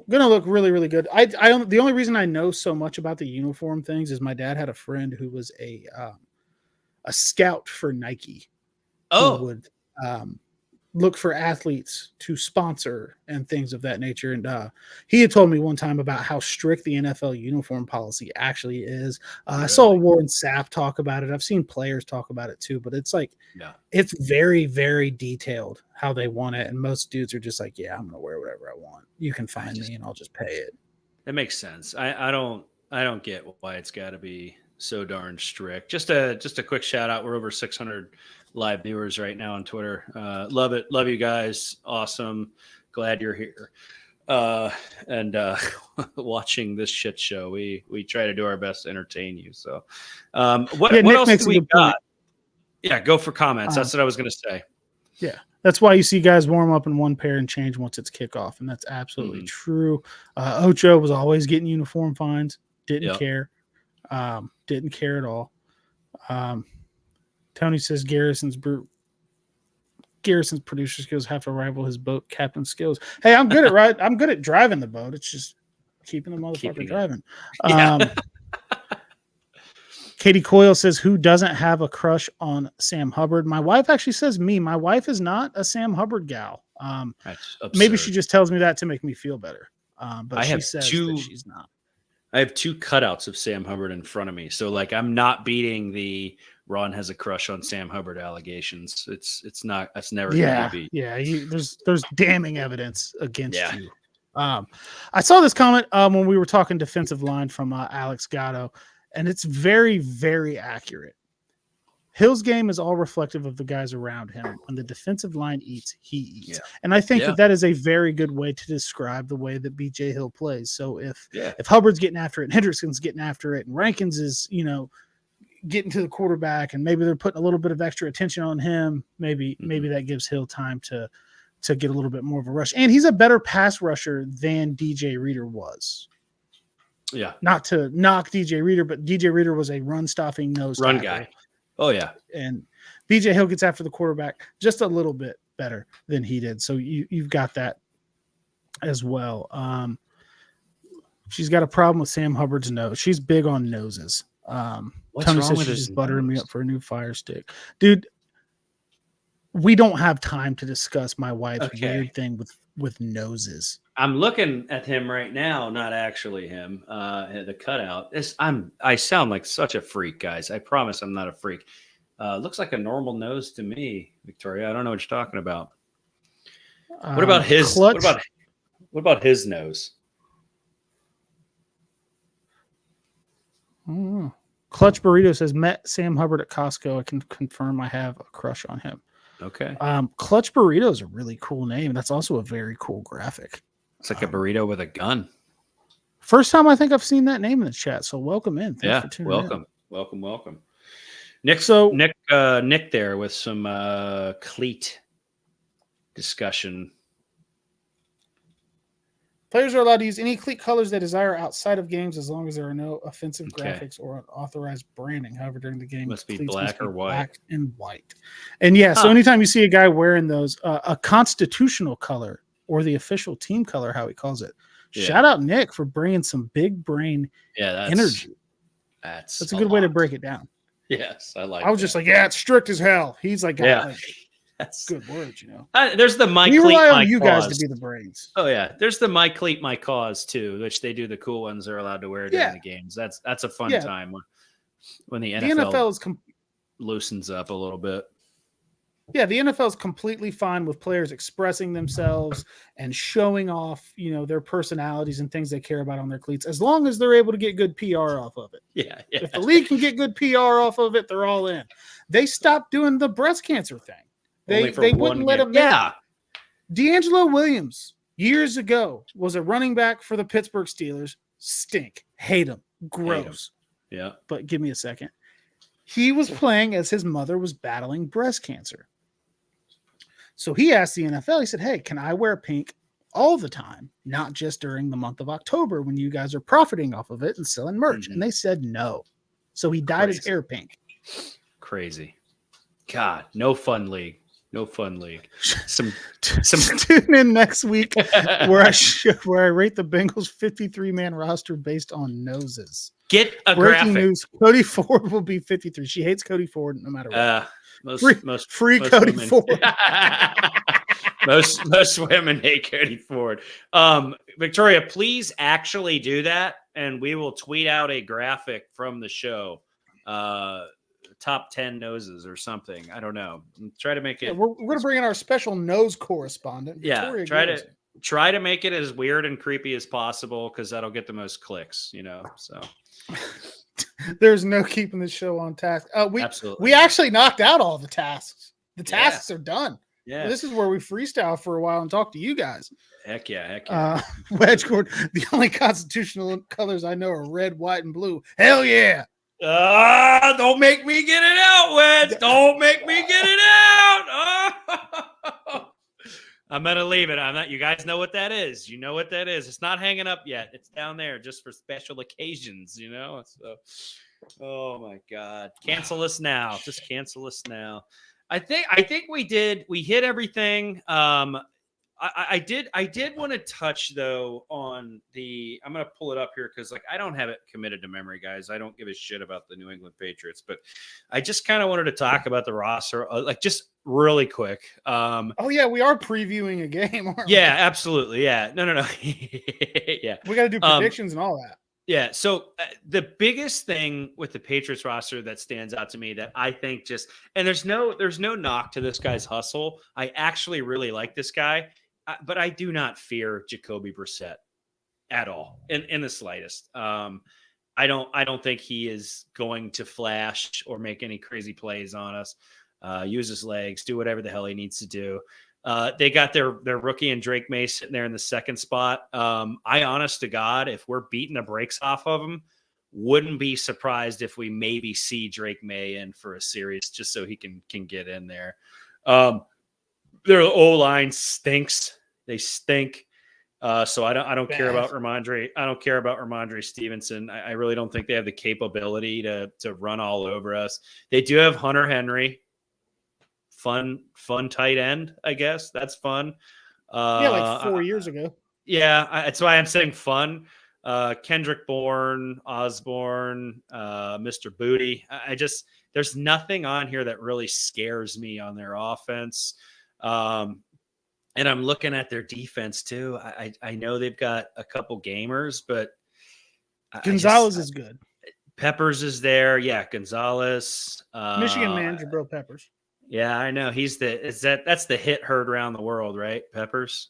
gonna look really, really good. The only reason I know so much about the uniform things is my dad had a friend who was a scout for Nike. Oh, Who would look for athletes to sponsor and things of that nature. And he had told me one time about how strict the NFL uniform policy actually is. I saw Warren Sapp talk about it. I've seen players talk about it too, but it's like, it's very, very detailed how they want it. And most dudes are just like, yeah, I'm going to wear whatever I want. You can find me and I'll just pay it. That makes sense. I don't get why it's got to be so darn strict. Just a quick shout out. We're over 600 live viewers right now on Twitter. Love it. Love you guys. Awesome. Glad you're here. And watching this shit show. We try to do our best to entertain you. So what else do we got? Yeah, go for comments. That's what I was going to say. Yeah. That's why you see guys warm up in one pair and change once it's kickoff. And that's absolutely true. Ocho was always getting uniform fines. Didn't care. Didn't care at all. Tony says Garrison's producer skills have to rival his boat captain skills. Hey, I'm good at I'm good at driving the boat. It's just keeping the motherfucker driving. Katie Coyle says, who doesn't have a crush on Sam Hubbard? My wife actually says me. My wife is not a Sam Hubbard gal. Maybe she just tells me that to make me feel better. But she says that she's not. I have two cutouts of Sam Hubbard in front of me. So like I'm not beating the Ron has a crush on Sam Hubbard allegations. It's never going to be. Yeah. There's damning evidence against you. I saw this comment when we were talking defensive line from Alex Gatto, and it's very, very accurate. Hill's game is all reflective of the guys around him. When the defensive line eats, he eats. Yeah. And I think that is a very good way to describe the way that BJ Hill plays. So if Hubbard's getting after it and Hendrickson's getting after it and Rankins is, getting to the quarterback and maybe they're putting a little bit of extra attention on him, maybe that gives Hill time to get a little bit more of a rush. And he's a better pass rusher than DJ Reader was. Yeah. Not to knock DJ Reader, but DJ Reader was a run-stopping nose run tackle. Guy. Oh, yeah. And BJ Hill gets after the quarterback just a little bit better than he did. So you've got that as well. She's got a problem with Sam Hubbard's nose. She's big on noses. Tony says she's just buttering me up for a new Fire Stick. Dude, we don't have time to discuss my wife's weird thing with noses. I'm looking at him right now, not actually him. The cutout. I sound like such a freak, guys. I promise I'm not a freak. Looks like a normal nose to me, Victoria. I don't know what you're talking about. What about his? What about his nose? Clutch Burrito says met Sam Hubbard at Costco. I can confirm I have a crush on him. Okay. Clutch Burrito is a really cool name. That's also a very cool graphic. It's like a burrito with a gun. First time I think I've seen that name in the chat. So welcome in. Thanks for tuning in. Welcome. Nick there with some cleat discussion. Players are allowed to use any cleat colors they desire outside of games as long as there are no offensive graphics or unauthorized branding. However, during the game, must be black or white. Black and white. And so anytime you see a guy wearing those, a constitutional color or the official team color, how he calls it. Shout out Nick for bringing some big brain energy. That's a good way to break it down. Yes, I like. I was just like, it's strict as hell. He's like, that's good words, There's the my we cleat, rely my on you cause. guys to be the brains. Oh yeah, there's the my cleat, my cause too, which they do the cool ones they're allowed to wear during the games. That's a fun time when the NFL is loosens up a little bit. Yeah, the NFL is completely fine with players expressing themselves and showing off, their personalities and things they care about on their cleats, as long as they're able to get good PR off of it. Yeah. If the league can get good PR off of it, they're all in. They stopped doing the breast cancer thing. Only for They one wouldn't let game. them. Yeah. D'Angelo Williams years ago was a running back for the Pittsburgh Steelers. Stink. Hate him. Gross. Hate him. Yeah. But give me a second. He was playing as his mother was battling breast cancer. So he asked the NFL, he said, hey, can I wear pink all the time, not just during the month of October when you guys are profiting off of it and selling merch? And they said no. So he dyed his hair pink. Crazy. God, no fun league. No fun league. Some Tune in next week where I rate the Bengals 53-man roster based on noses. Get a Breaking graphic. news: Cody Ford will be 53. She hates Cody Ford no matter what. Most Cody women. Ford. most women hate Cody Ford. Victoria, please actually do that, and we will tweet out a graphic from the show. Top 10 noses or something. I don't know. Try to make it. Yeah, we're going to bring in our special nose correspondent. Victoria, try to make it as weird and creepy as possible, because that'll get the most clicks. So there's no keeping the show on task. Absolutely. We actually knocked out all the tasks. The tasks are done. Yeah. Well, this is where we freestyle for a while and talk to you guys. Heck yeah. Wedge cord. The only constitutional colors I know are red, white, and blue. Hell yeah. Don't make me get it out, Wedge. Don't make me get it out. I'm gonna leave it. I'm not. You guys know what that is. You know what that is. It's not hanging up yet. It's down there just for special occasions. So, oh my God, cancel us now. Just cancel us now. I think we did. We hit everything. I did want to touch though on I'm going to pull it up here because I don't have it committed to memory, guys. I don't give a shit about the New England Patriots, but I just kind of wanted to talk about the roster, just really quick. Oh yeah, we are previewing a game. Aren't we? Yeah, absolutely. Yeah, no. Yeah, we got to do predictions and all that. Yeah. So the biggest thing with the Patriots roster that stands out to me that I think and there's no knock to this guy's hustle. I actually really like this guy. But I do not fear Jacoby Brissett at all, in the slightest. I don't think he is going to flash or make any crazy plays on us. Use his legs, do whatever the hell he needs to do. They got their rookie and Drake May sitting there in the second spot. I honest to God, if we're beating the brakes off of them, wouldn't be surprised if we maybe see Drake May in for a series just so he can get in there. Their O-line stinks. They stink. So I don't care about Ramondre. I don't care about Ramondre Stevenson. I really don't think they have the capability to run all over us. They do have Hunter Henry. Fun tight end, I guess. That's fun. Like 4 years ago. Yeah, that's why I'm saying fun. Kendrick Bourne, Osborne, Mr. Booty. There's nothing on here that really scares me on their offense. And I'm looking at their defense too. I know they've got a couple gamers, but Gonzalez is good. Peppers is there. Yeah, Gonzalez. Michigan man, Jabril Peppers. Yeah, I know. That's the hit heard around the world, right? Peppers?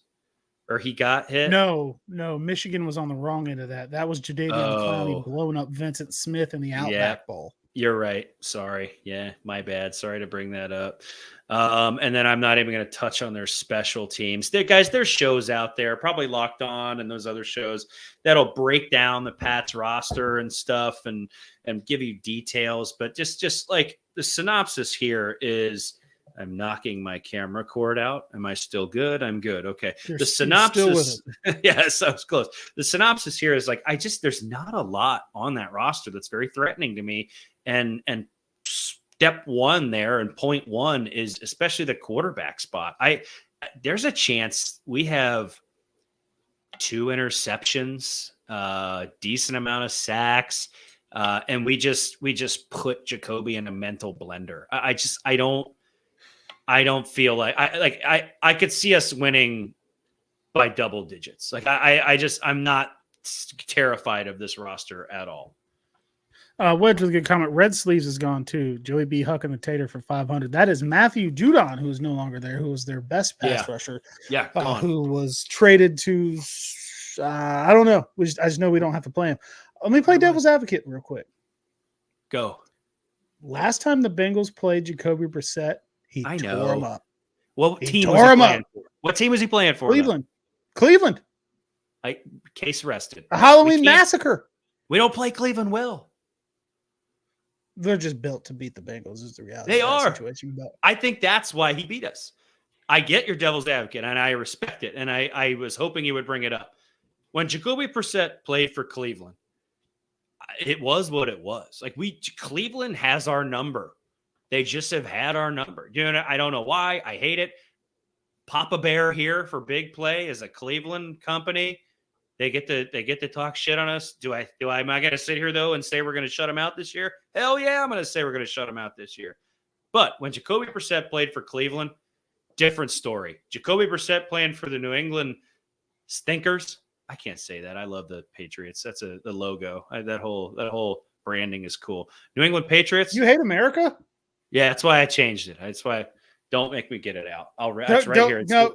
Or he got hit? No. Michigan was on the wrong end of that. That was Jadeveon Clowney blowing up Vincent Smith in the Outback Bowl. You're right. Sorry. Yeah, my bad. Sorry to bring that up. And then I'm not even going to touch on their special teams. There's shows out there, probably Locked On and those other shows that'll break down the Pats roster and stuff and give you details. But just like the synopsis here is, I'm knocking my camera cord out. Am I still good? I'm good. Okay. The synopsis. Yeah, so it's close. The synopsis here is there's not a lot on that roster that's very threatening to me. And step one there and point one is especially the quarterback spot. There's a chance we have 2 interceptions, decent amount of sacks, and we just put Jacoby in a mental blender. I don't feel like I could see us winning by double digits. I'm not terrified of this roster at all. Wedge with a good comment. Red Sleeves is gone too. Joey B. Huck and the Tater for 500. That is Matthew Judon, who is no longer there, who was their best pass rusher, Yeah, gone. who was traded to, I don't know. I just know we don't have to play him. Let me play devil's advocate real quick. Go. Last time the Bengals played Jacoby Brissett, he tore him up. What He team tore was he him playing up. for? What team was he playing for? Cleveland. Case rested. A Halloween massacre. We don't play Cleveland well. They're just built to beat the Bengals is the reality. They of are. that situation. But I think that's why he beat us. I get your devil's advocate, and I respect it. And I was hoping you would bring it up. When Jacoby Brissett played for Cleveland, it was what it was. Like Cleveland has our number. They just have had our number. You know, I don't know why. I hate it. Papa Bear here for big play is a Cleveland company. They get to talk shit on us. Am I going to sit here though and say we're going to shut them out this year? Hell yeah, I'm going to say we're going to shut them out this year. But when Jacoby Brissett played for Cleveland, different story. Jacoby Brissett playing for the New England Stinkers. I can't say that. I love the Patriots. That's the logo. That whole branding is cool. New England Patriots. You hate America? Yeah, that's why I changed it. That's why. Don't make me get it out. It's right here. No.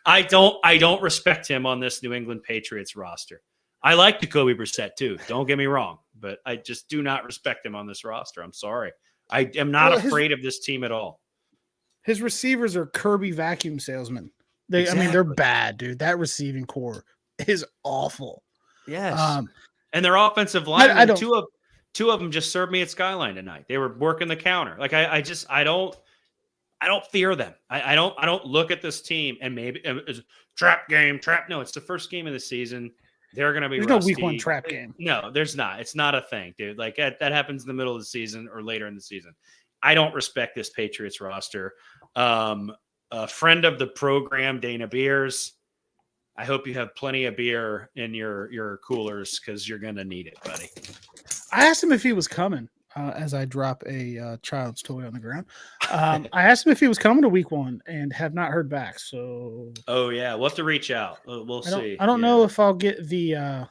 I don't respect him on this New England Patriots roster. I like Jacoby Brissett too. Don't get me wrong, but I just do not respect him on this roster. I'm sorry. I am not afraid of this team at all. His receivers are Kirby vacuum salesmen. Exactly. I mean, they're bad, dude. That receiving core is awful. Yes. And their offensive line, two of them just served me at Skyline tonight. They were working the counter. Like I don't fear them. I don't look at this team and maybe it's trap game. No, it's the first game of the season. They're going to be There's rusty. no week one trap game. No, there's not. It's not a thing, dude. Like that happens in the middle of the season or later in the season. I don't respect this Patriots roster. A friend of the program, Dana Beers. I hope you have plenty of beer in your coolers because you're going to need it, buddy. I asked him if he was coming as I drop a child's toy on the ground. I asked him if he was coming to week one and have not heard back. So, oh yeah, we'll have to reach out. We'll see. I don't know if I'll get the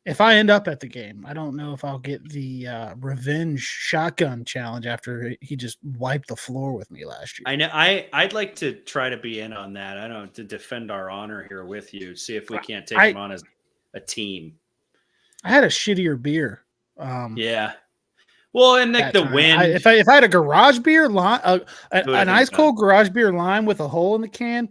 if I end up at the game. I don't know if I'll get the revenge shotgun challenge after he just wiped the floor with me last year. I know. I'd like to try to be in on that. I don't know, to defend our honor here with you. See if we can't take him on as a team. I had a shittier beer. Yeah. Well, and like the wind. If I had a garage beer lime, an ice cold garage beer lime with a hole in the can,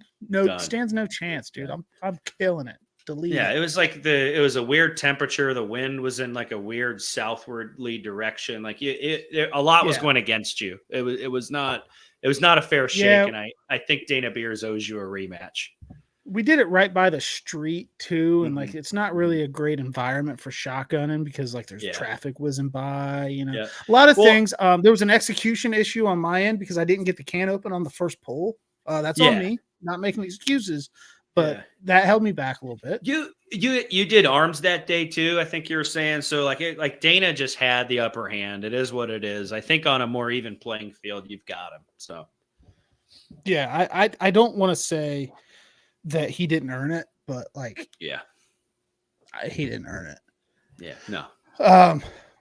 stands no chance, dude. I'm killing it. Delete. Yeah, it was like it was a weird temperature. The wind was in like a weird southwardly direction. Like a lot was going against you. It was not a fair shake, and I think Dana Beers owes you a rematch. We did it right by the street too, and like it's not really a great environment for shotgunning because like there's traffic whizzing by, a lot of things. There was an execution issue on my end because I didn't get the can open on the first pull. That's on me, not making excuses, but that held me back a little bit. You did arms that day too, I think you were saying. So like Dana just had the upper hand. It is what it is. I think on a more even playing field, you've got him. So yeah, I don't want to say that he didn't earn it, but he didn't earn it. Yeah, no.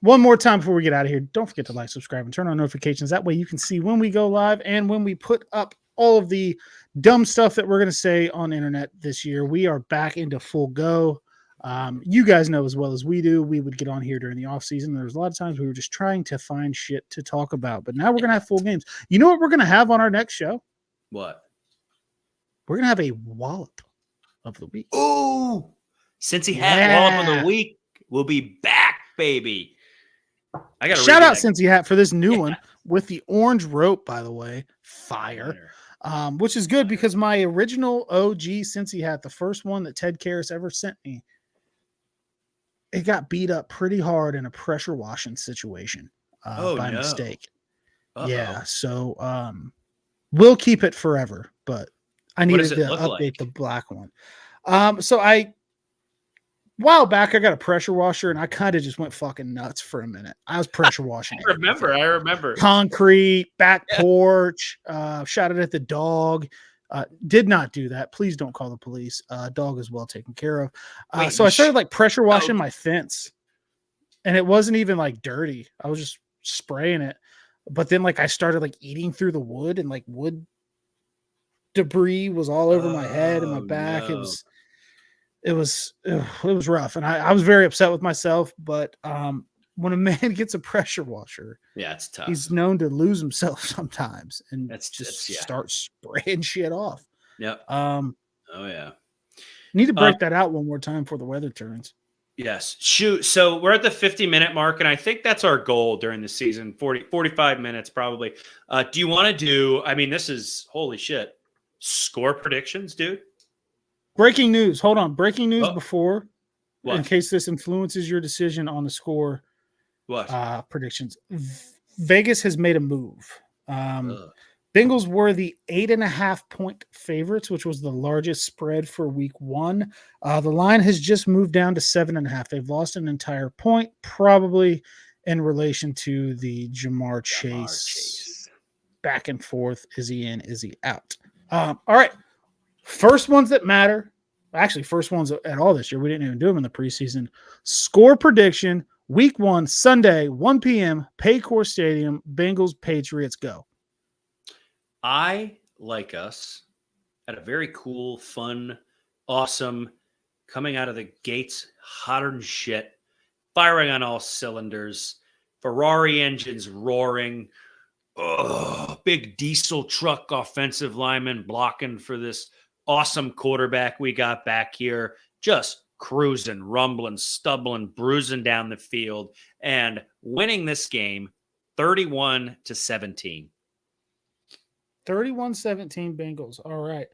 One more time before we get out of here, don't forget to like, subscribe, and turn on notifications. That way you can see when we go live and when we put up all of the dumb stuff that we're going to say on the internet this year. We are back into full go. You guys know as well as we do, we would get on here during the off season. There's a lot of times we were just trying to find shit to talk about, but now we're going to have full games. You know what we're going to have on our next show? What? We're going to have a wallop of the week. Ooh, Cincy Hat wallop of the week will be back, baby. I got to shout out Cincy Hat for this new one with the orange rope, by the way. Fire. Which is good because my original OG Cincy Hat, the first one that Ted Karras ever sent me, it got beat up pretty hard in a pressure washing situation by mistake. Yeah, so we'll keep it forever, but I needed to update the black one. So a while back, I got a pressure washer and I kind of just went fucking nuts for a minute. I was pressure washing. I remember. Concrete, back porch, shot it at the dog. Did not do that. Please don't call the police. Dog is well taken care of. So I started like pressure washing my fence. and it wasn't even like dirty. I was just spraying it. But then like I started like eating through the wood, and like wood debris was all over my head and my Oh, back. no. It was rough, and I was very upset with myself. But when a man gets a pressure washer, Yeah, it's tough. he's known to lose himself sometimes and That's start spraying shit off. Yep. Um, Oh, yeah. Need to break that out one more time before the weather turns. Yes. Shoot. So we're at the 50-minute mark, and I think that's our goal during the season, 45 minutes probably. Do you want to do, I mean, this is, holy shit, score predictions, dude? Breaking news. Hold on. Breaking news Oh, before, in what? case this influences your decision on the score What? predictions. Vegas has made a move. Ugh. Bengals were the 8.5-point favorites, which was the largest spread for week 1. The line has just moved down to 7.5. They've lost an entire point, probably in relation to the Jamar Chase back and forth. Is he in? Is he out? All right. First ones that matter. Actually, first ones at all this year. We didn't even do them in the preseason. Score prediction, week 1, Sunday, 1 p.m., Paycor Stadium, Bengals, Patriots, go. I, like us, had a very cool, fun, awesome, coming out of the gates, hotter than shit, firing on all cylinders, Ferrari engines roaring, big diesel truck offensive lineman blocking for this awesome quarterback we got back here, just cruising, rumbling, stumbling, bruising down the field, and winning this game 31-17. 31-17 Bengals. All right.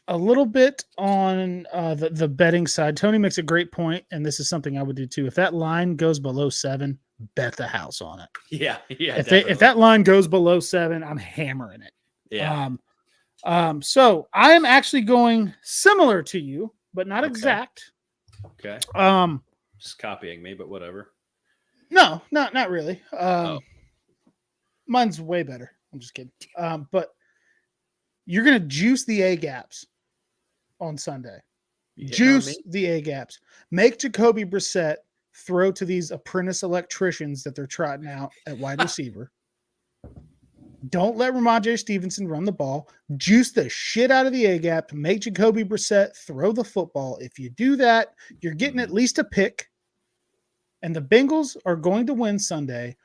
A little bit on the betting side. Tony makes a great point, and this is something I would do too. If that line goes below 7, bet the house on it. Yeah. If that line goes below 7, I'm hammering it. Yeah. So I am actually going similar to you, but not exact. Okay. Just copying me, but whatever. No, not really. Mine's way better. I'm just kidding. But you're going to juice the A gaps on Sunday. Juice the A gaps. Make Jacoby Brissett throw to these apprentice electricians that they're trotting out at wide receiver. Don't let Ramondre Stevenson run the ball. Juice the shit out of the A gap. Make Jacoby Brissett throw the football. If you do that, you're getting at least a pick. And the Bengals are going to win Sunday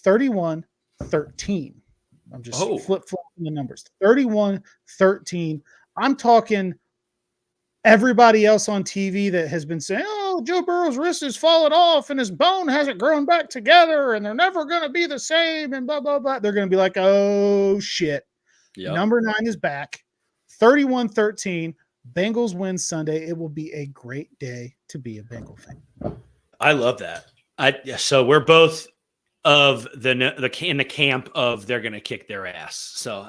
31-13. I'm just flip-flopping the numbers. 31-13. I'm talking everybody else on TV that has been saying, oh, Joe Burrow's wrist has fallen off and his bone hasn't grown back together and they're never going to be the same and blah, blah, blah. They're going to be like, oh, shit. Yep. Number 9 is back. 31-13. Bengals win Sunday. It will be a great day to be a Bengal fan. I love that. So we're both of in the camp of they're going to kick their ass. So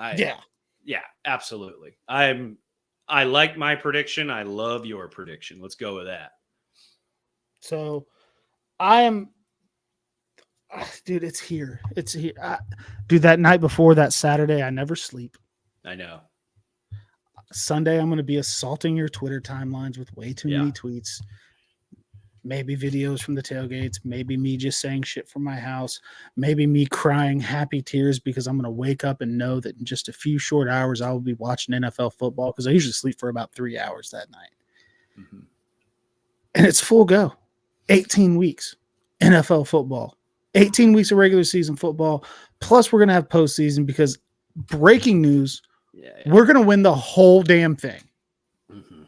yeah, absolutely. I like my prediction. I love your prediction. Let's go with that. So I am, dude, it's here. It's here. Dude, that night before that Saturday, I never sleep. I know. Sunday, I'm going to be assaulting your Twitter timelines with way too many tweets. Maybe videos from the tailgates, maybe me just saying shit from my house, maybe me crying happy tears because I'm going to wake up and know that in just a few short hours I will be watching NFL football because I usually sleep for about 3 hours that night. Mm-hmm. And it's full go. 18 weeks NFL football, 18 weeks of regular season football, plus we're going to have postseason because breaking news, we're going to win the whole damn thing. Mm-hmm.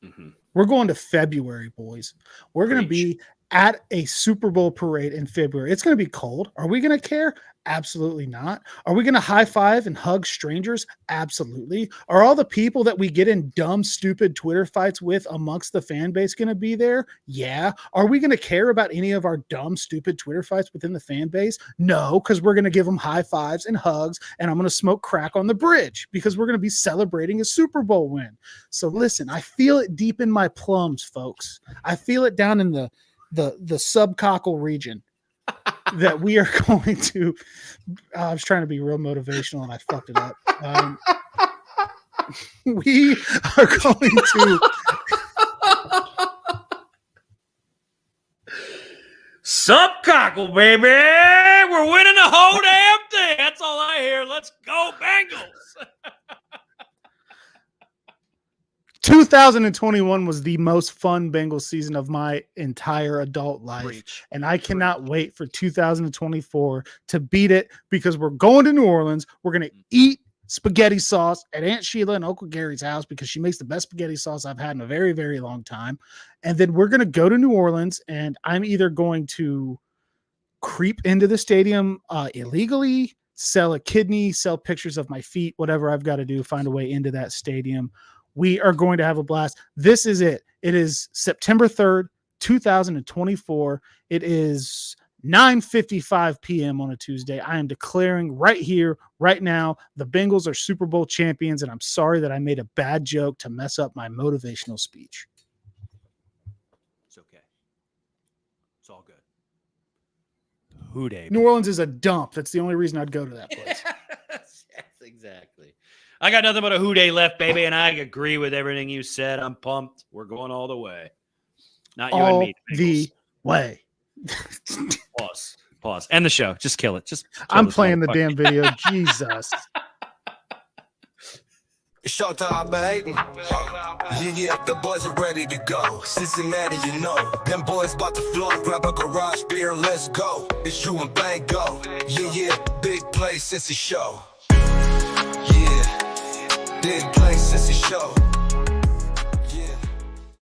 Mm-hmm. We're going to February, boys. We're going to be at a Super Bowl parade in February. It's going to be cold. Are we going to care? Absolutely not. Are we going to high five and hug strangers? Absolutely. Are all the people that we get in dumb, stupid Twitter fights with amongst the fan base going to be there? Yeah. Are we going to care about any of our dumb, stupid Twitter fights within the fan base? No, because we're going to give them high fives and hugs, and I'm going to smoke crack on the bridge because we're going to be celebrating a Super Bowl win. So listen, I feel it deep in my plums, folks. I feel it down in the subcockle region. That we are going to I was trying to be real motivational and I fucked it up. We are going to Sup, cockle, baby? We're winning the whole damn thing. That's all I hear. Let's go, Bengals. 2021 was the most fun Bengals season of my entire adult life. Preach. And I cannot wait for 2024 to beat it because we're going to New Orleans. We're going to eat spaghetti sauce at Aunt Sheila and Uncle Gary's house because she makes the best spaghetti sauce I've had in a very, very long time. And then we're going to go to New Orleans, and I'm either going to creep into the stadium illegally, sell a kidney, sell pictures of my feet, whatever I've got to do, find a way into that stadium. We are going to have a blast. This is it. It is September 3rd, 2024. It is 9:55 p.m. on a Tuesday. I am declaring right here, right now, the Bengals are Super Bowl champions, and I'm sorry that I made a bad joke to mess up my motivational speech. It's okay. It's all good. Who Day? New Orleans is a dump. That's the only reason I'd go to that place. Yes, exactly. I got nothing but a who day left, baby, and I agree with everything you said. I'm pumped. We're going all the way. Not you all and me. The way. Pause. End the show. Just kill it. I'm playing the damn video. Jesus. It's showtime, baby. Yeah, the boys are ready to go. Cincinnati, you know. Them boys about to flow. Grab a garage beer, let's go. It's you and Bang go. Yeah, big place, it's a show. Yeah, big place, it's a show.